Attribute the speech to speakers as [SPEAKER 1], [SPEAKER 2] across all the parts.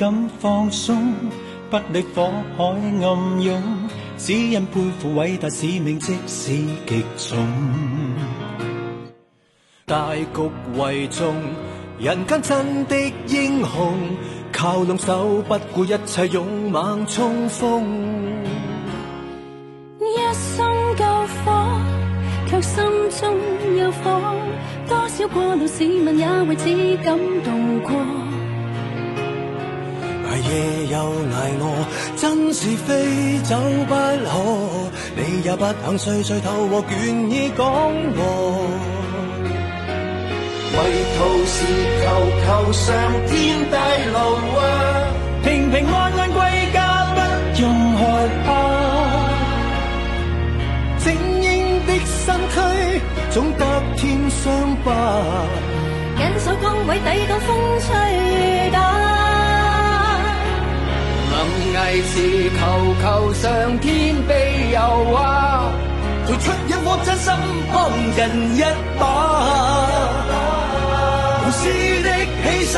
[SPEAKER 1] 敢放鬆，不理火海暗湧，只因背負偉大使命，即使極重。大局為重，人間真的英雄，靠兩手不顧一切，勇猛衝鋒。
[SPEAKER 2] 一生救火，卻心中有火，多少過路市民也為此感動過。
[SPEAKER 1] 捱夜又捱餓，真是非走不可，你也不肯歲歲透過倦意講我。
[SPEAKER 3] 為圖是求上天帶路啊，
[SPEAKER 1] 平平安安歸家，不用害怕。精英的身軀總得添傷疤，
[SPEAKER 2] 緊守崗位抵擋風吹雨打。
[SPEAKER 3] 臨危時求上天庇佑啊，
[SPEAKER 1] 付出一顆真心幫人一把。無私的犧牲，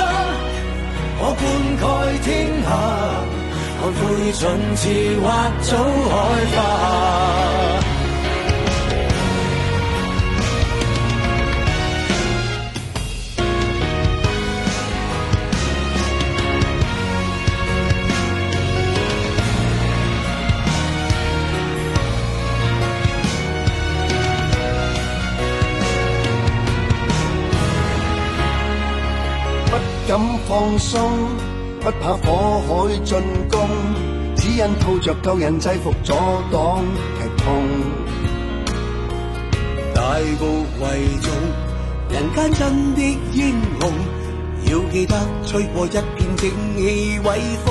[SPEAKER 1] 可灌溉天下，看灰燼似或早開花。
[SPEAKER 3] 敢放鬆，不怕火海進攻，只因套着救人制服阻擋劇痛。
[SPEAKER 1] 大局為重，人間真的英雄，要記得吹過一片正氣威風。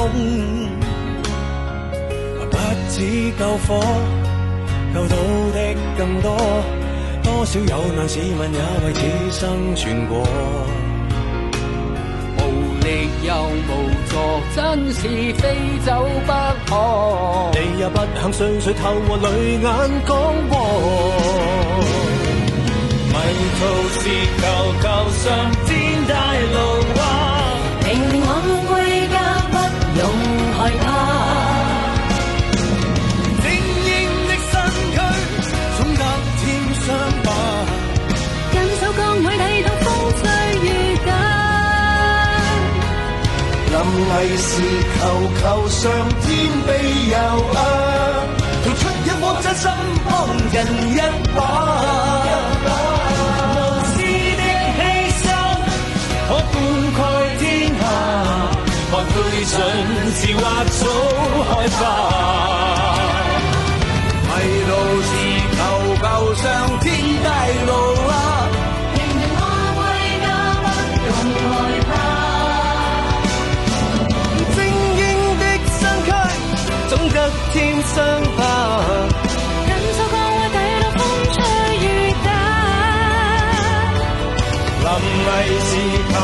[SPEAKER 1] 不止救火，救到的更多，多少有難市民也為此生存過。
[SPEAKER 3] 力又無助，真是非走不可。
[SPEAKER 1] 你也不肯歲歲透過淚眼講過。迷途時求上天帶路啊，
[SPEAKER 2] 平平安安歸家，不用害怕。
[SPEAKER 1] 精英的身軀總得添傷疤，
[SPEAKER 2] 緊守崗位抵擋風吹雨打。
[SPEAKER 3] 臨危時求上天庇佑啊，
[SPEAKER 1] 付出一顆真心幫人一把。無私的犧牲，可灌溉天下，看灰燼似或早開花。
[SPEAKER 3] 迷路時求上天帶路啊，
[SPEAKER 2] 平平安安歸家，不用害怕。
[SPEAKER 1] 總得添傷疤，
[SPEAKER 2] 緊守崗位抵擋風吹雨打。
[SPEAKER 1] 臨危時求